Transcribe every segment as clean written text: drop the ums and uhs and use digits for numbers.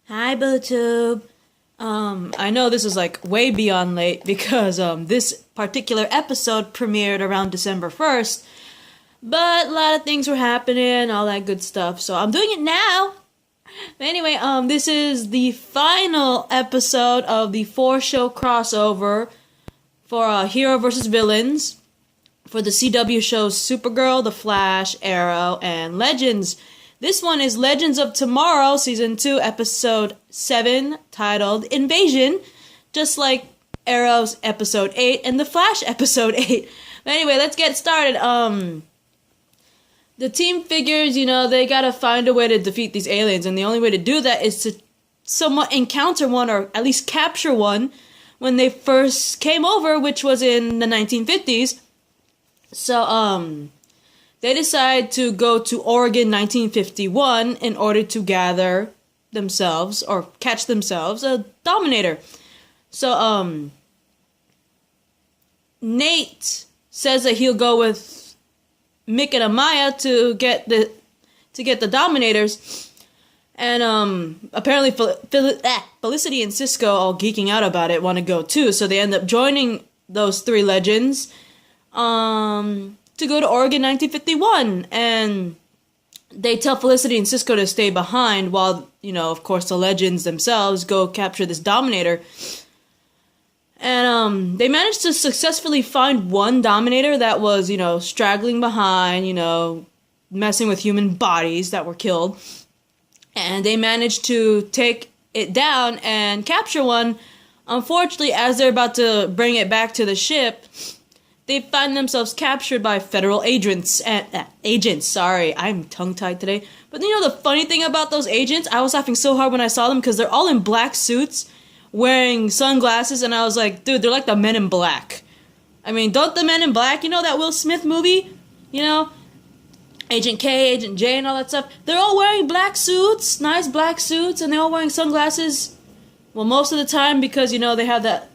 Hi, BooTube. I know this is like way beyond late because this particular episode premiered around December 1st, but a lot of things were happening, all that good stuff. So I'm doing it now. But anyway, this is the final episode of the 4-show crossover for Hero versus Villains for the CW shows Supergirl, The Flash, Arrow, and Legends. This one is Legends of Tomorrow, Season 2, Episode 7, titled Invasion, just like Arrow's Episode 8 and The Flash Episode 8. But anyway, let's get started. The team figures, they gotta find a way to defeat these aliens, and the only way to do that is to somewhat encounter one, or at least capture one, when they first came over, which was in the 1950s. So, they decide to go to Oregon 1951 in order to gather themselves, or catch themselves, a Dominator. So, Nate says that he'll go with Mick and Amaya to get the Dominators. And, apparently Felicity and Cisco, all geeking out about it, want to go too. So they end up joining those three legends, to go to Oregon 1951, and they tell Felicity and Cisco to stay behind while, of course, the legends themselves go capture this Dominator. And, they managed to successfully find one Dominator that was, straggling behind, messing with human bodies that were killed. And they managed to take it down and capture one. Unfortunately, as they're about to bring it back to the ship, they find themselves captured by federal agents. Sorry, I'm tongue-tied today. But the funny thing about those agents, I was laughing so hard when I saw them because they're all in black suits, wearing sunglasses, and I was like, dude, they're like the Men in Black. I mean, don't the Men in Black, that Will Smith movie? Agent K, Agent J, and all that stuff. They're all wearing black suits, nice black suits, and they're all wearing sunglasses. Well, most of the time because, they have that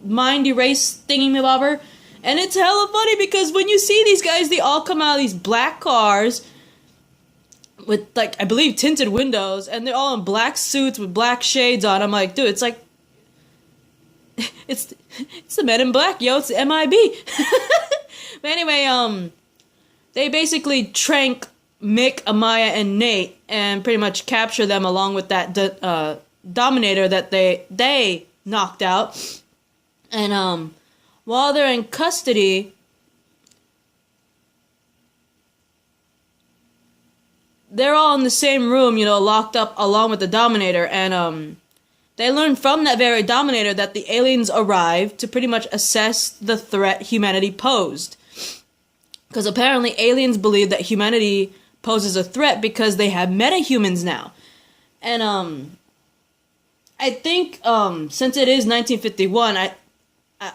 mind erase thingy-mabobber. And it's hella funny because when you see these guys, they all come out of these black cars with, I believe, tinted windows, and they're all in black suits with black shades on. I'm like, dude, it's like, it's the Men in Black, yo, it's the MIB. But anyway, they basically trank Mick, Amaya, and Nate, and pretty much capture them along with that Dominator that they knocked out. And, while they're in custody, they're all in the same room, locked up along with the Dominator, and, they learn from that very Dominator that the aliens arrived to pretty much assess the threat humanity posed. Because apparently aliens believe that humanity poses a threat because they have metahumans now. And, I think, since it is 1951,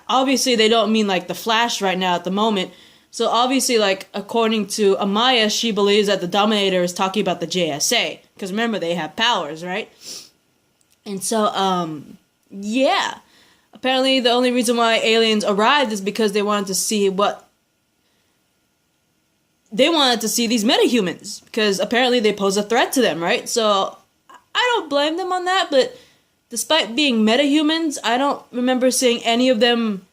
obviously they don't mean like the Flash right now at the moment. So obviously, according to Amaya, she believes that the Dominator is talking about the JSA. Because remember, they have powers, right? And so, yeah. Apparently the only reason why aliens arrived is because they wanted to see these metahumans. Because apparently they pose a threat to them, right? So I don't blame them on that, but despite being metahumans, I don't remember seeing any of them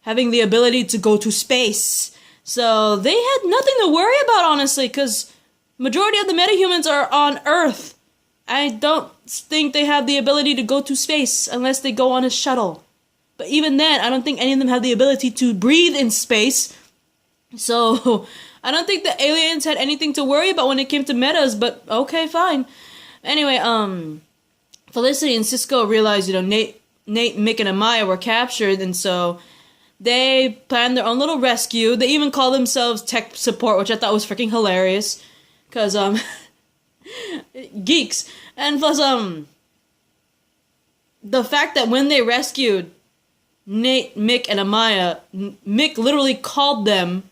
having the ability to go to space. So they had nothing to worry about, honestly, because majority of the metahumans are on Earth. I don't think they have the ability to go to space unless they go on a shuttle. But even then, I don't think any of them have the ability to breathe in space. So I don't think the aliens had anything to worry about when it came to metas, but okay, fine. Anyway, Felicity and Cisco realized, Nate, Mick, and Amaya were captured, and so they planned their own little rescue. They even call themselves tech support, which I thought was freaking hilarious, because, geeks. And plus, the fact that when they rescued Nate, Mick, and Amaya, Mick literally called them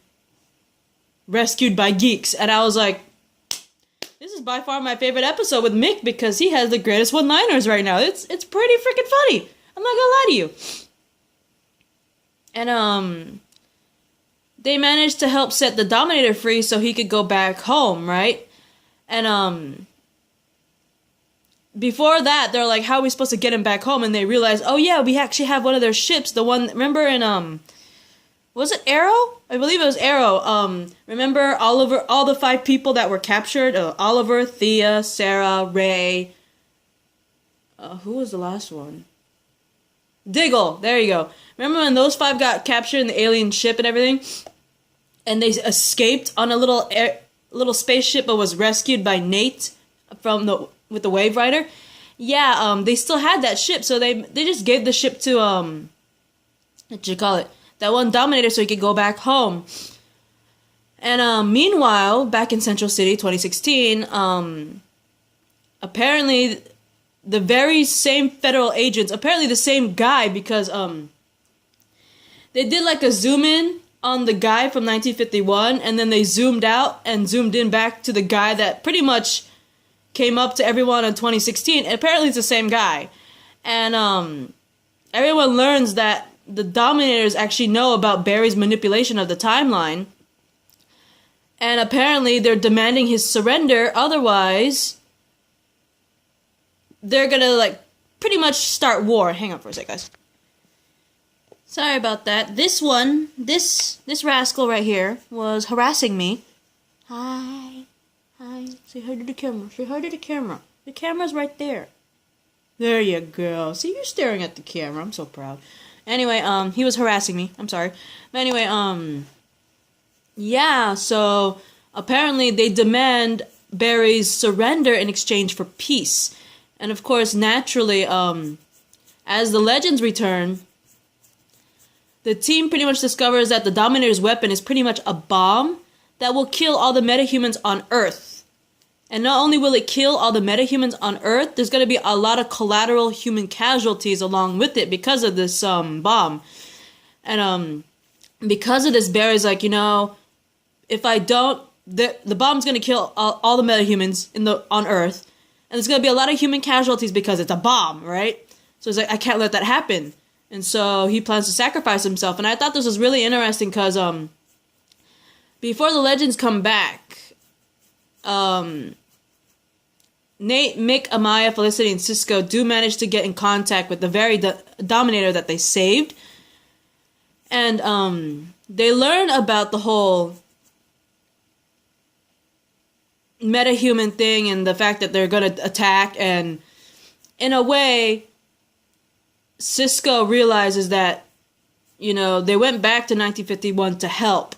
rescued by geeks, and I was like, this is by far my favorite episode with Mick because he has the greatest one-liners right now. It's pretty freaking funny. I'm not gonna lie to you. And, they managed to help set the Dominator free so he could go back home, right? And, before that, they're like, how are we supposed to get him back home? And they realize, oh yeah, we actually have one of their ships. The one, remember in, was it Arrow? I believe it was Arrow. Remember Oliver, all the 5 people that were captured? Oliver, Thea, Sarah, Ray. Who was the last one? Diggle, there you go. Remember when those 5 got captured in the alien ship and everything? And they escaped on a little spaceship, but was rescued by Nate with the Wave Rider? Yeah, they still had that ship, so they just gave the ship to, what you call it? That one Dominator so he could go back home. And, meanwhile, back in Central City, 2016, apparently the very same federal agents, apparently the same guy, because, they did like a zoom in on the guy from 1951, and then they zoomed out and zoomed in back to the guy that pretty much came up to everyone in 2016. And apparently it's the same guy. And everyone learns that the Dominators actually know about Barry's manipulation of the timeline. And apparently they're demanding his surrender, otherwise they're gonna like pretty much start war. Hang on for a sec, guys. Sorry about that. This rascal right here was harassing me. Hi. Say hi to the camera. Say hi to the camera. The camera's right there. There you go. See, you're staring at the camera. I'm so proud. Anyway, he was harassing me. I'm sorry. But anyway, yeah, so apparently they demand Barry's surrender in exchange for peace. And of course, naturally, as the legends return, the team pretty much discovers that the Dominator's weapon is pretty much a bomb that will kill all the metahumans on Earth. And not only will it kill all the metahumans on Earth, there's going to be a lot of collateral human casualties along with it because of this bomb. And because of this, Barry's like, you know, if I don't, the bomb's going to kill all the metahumans on Earth. And there's going to be a lot of human casualties because it's a bomb, right? So he's like, I can't let that happen. And so he plans to sacrifice himself. And I thought this was really interesting because before the legends come back, Nate, Mick, Amaya, Felicity, and Cisco do manage to get in contact with the very Dominator that they saved. And they learn about the whole metahuman thing and the fact that they're going to attack. And in a way, Cisco realizes that, you know, they went back to 1951 to help,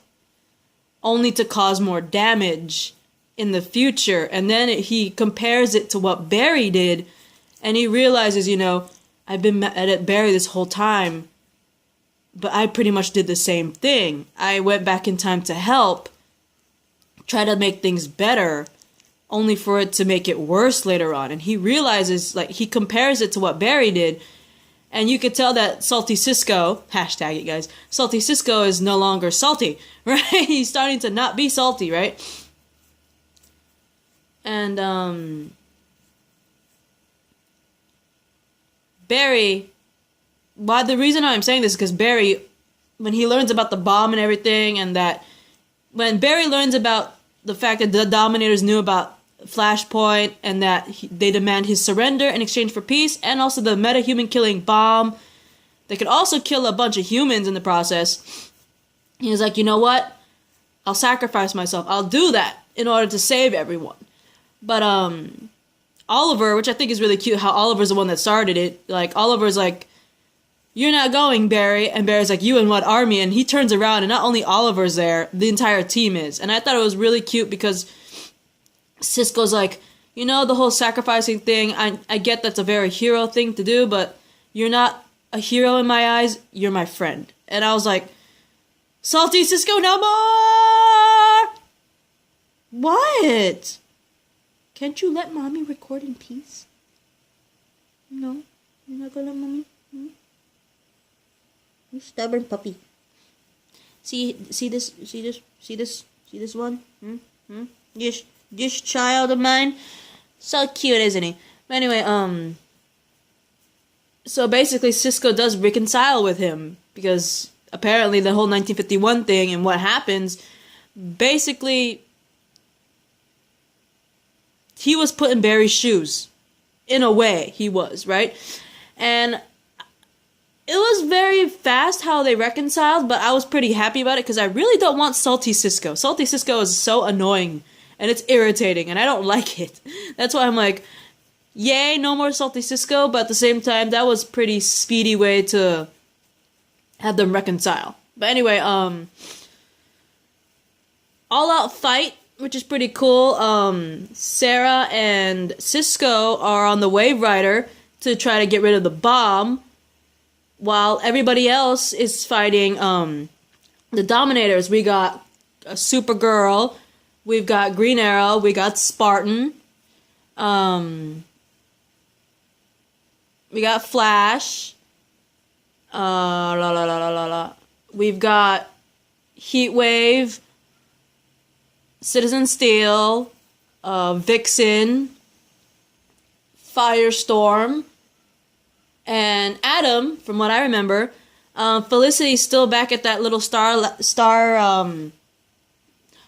only to cause more damage in the future. And then he compares it to what Barry did, and he realizes, you know, I've been mad at Barry this whole time, but I pretty much did the same thing. I went back in time to help, try to make things better, only for it to make it worse later on. And he realizes, like, he compares it to what Barry did, and you could tell that Salty Cisco, hashtag it guys, Salty Cisco is no longer salty, right? He's starting to not be salty, right? And, Barry, the reason I'm saying this is because Barry, when he learns about the bomb and everything, and that when Barry learns about the fact that the Dominators knew about Flashpoint and that they demand his surrender in exchange for peace, and also the metahuman killing bomb that could also kill a bunch of humans in the process, he's like, you know what? I'll sacrifice myself. I'll do that in order to save everyone. But Oliver, which I think is really cute, how Oliver's the one that started it. Like, Oliver's like, you're not going, Barry. And Barry's like, you and what army? And he turns around, and not only Oliver's there, the entire team is. And I thought it was really cute because Cisco's like, you know, the whole sacrificing thing, I get that's a very hero thing to do, but you're not a hero in my eyes, you're my friend. And I was like, Salty Cisco, no more! What? Can't you let mommy record in peace? No? You're not gonna let mommy? You stubborn puppy. See this one? This child of mine? So cute, isn't he? But anyway, so basically Cisco does reconcile with him, because apparently the whole 1951 thing and what happens, basically, he was put in Barry's shoes in a way, he was, right? And it was very fast how they reconciled, but I was pretty happy about it because I really don't want Salty Cisco. Salty Cisco is so annoying and it's irritating and I don't like it. That's why I'm like, yay, no more Salty Cisco, but at the same time, that was pretty speedy way to have them reconcile. But anyway, all out fight, which is pretty cool. Sarah and Cisco are on the Wave Rider to try to get rid of the bomb, while everybody else is fighting the Dominators. We got Supergirl, we've got Green Arrow, we got Spartan, we got Flash, we've got Heatwave, Citizen Steel, Vixen, Firestorm, and Atom, from what I remember. Felicity's still back at that little star,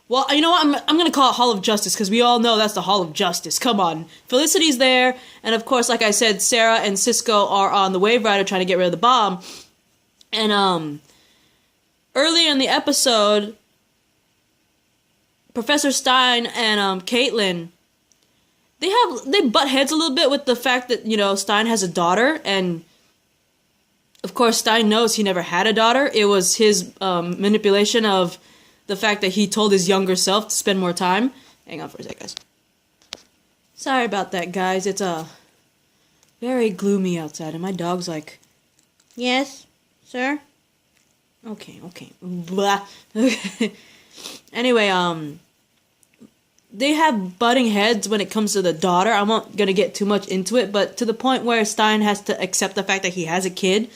well, you know what, I'm gonna call it Hall of Justice, because we all know that's the Hall of Justice, come on. Felicity's there, and of course, like I said, Sarah and Cisco are on the Wave Rider trying to get rid of the bomb. And, earlier in the episode, Professor Stein and Caitlin, they butt heads a little bit with the fact that, you know, Stein has a daughter, and of course Stein knows he never had a daughter. It was his manipulation of the fact that he told his younger self to spend more time. Hang on for a sec, guys. Sorry about that, guys. It's very gloomy outside, and my dog's like, yes, sir? Okay. Blah. Anyway, they have butting heads when it comes to the daughter. I'm not gonna get too much into it, but to the point where Stein has to accept the fact that he has a kid.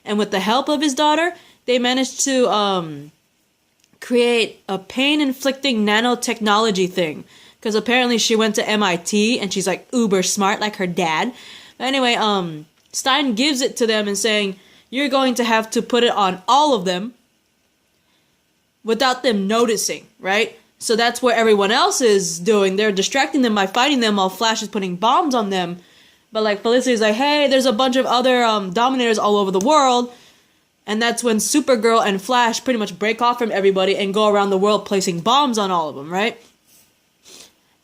And with the help of his daughter, they managed to create a pain-inflicting nanotechnology thing. Because apparently she went to MIT and she's like uber smart like her dad. But anyway, Stein gives it to them and saying, you're going to have to put it on all of them without them noticing, right? So that's what everyone else is doing. They're distracting them by fighting them while Flash is putting bombs on them. But like Felicity's like, hey, there's a bunch of other Dominators all over the world. And that's when Supergirl and Flash pretty much break off from everybody and go around the world placing bombs on all of them, right?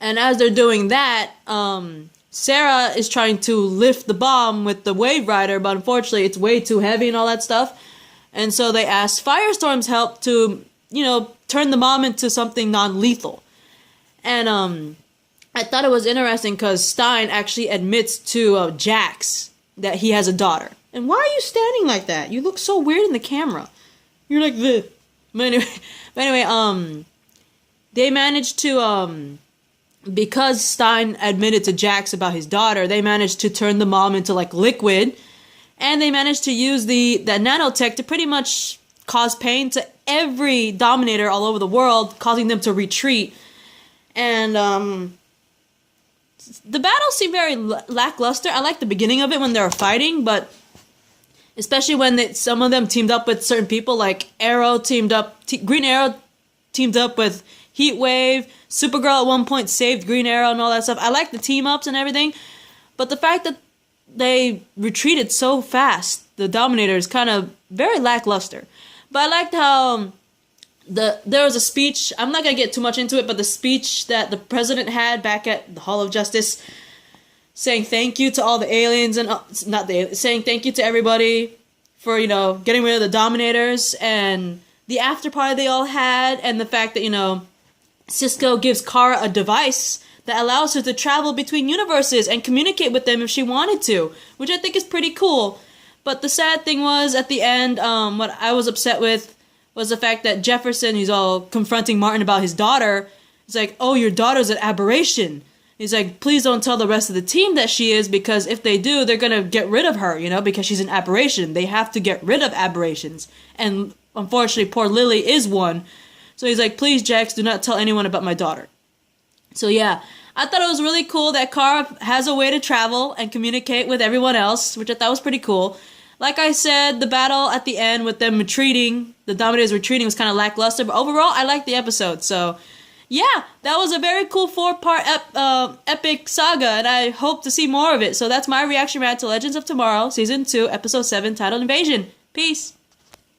And as they're doing that, Sarah is trying to lift the bomb with the Wave Rider, but unfortunately it's way too heavy and all that stuff. And so they asked Firestorm's help to, you know, turn the bomb into something non-lethal. And I thought it was interesting because Stein actually admits to Jax that he has a daughter. And why are you standing like that? You look so weird in the camera. You're like this. But anyway, they managed to, because Stein admitted to Jax about his daughter, they managed to turn the bomb into like liquid. And they managed to use that nanotech to pretty much cause pain to every Dominator all over the world, causing them to retreat. And the battle seemed very lackluster. I liked the beginning of it when they were fighting, but especially when some of them teamed up with certain people, like Green Arrow teamed up with Heatwave. Supergirl at one point saved Green Arrow and all that stuff. I liked the team ups and everything, but the fact that they retreated so fast, the Dominators, kind of very lackluster. But I liked how there was a speech. I'm not gonna get too much into it, but the speech that the president had back at the Hall of Justice, saying thank you to all the aliens and saying thank you to everybody for, you know, getting rid of the Dominators, and the after party they all had, and the fact that, you know, Cisco gives Kara a device that allows her to travel between universes and communicate with them if she wanted to, which I think is pretty cool. But the sad thing was, at the end, what I was upset with was the fact that Jefferson, who's all confronting Martin about his daughter, is like, oh, your daughter's an aberration. He's like, please don't tell the rest of the team that she is, because if they do, they're gonna get rid of her, you know, because she's an aberration. They have to get rid of aberrations. And unfortunately, poor Lily is one. So he's like, please, Jax, do not tell anyone about my daughter. So yeah, I thought it was really cool that Kara has a way to travel and communicate with everyone else, which I thought was pretty cool. Like I said, the battle at the end with them retreating, the Dominators retreating, was kind of lackluster, but overall, I liked the episode. So yeah, that was a very cool 4-part epic saga, and I hope to see more of it. So that's my reaction to Legends of Tomorrow, Season 2, Episode 7, titled Invasion. Peace.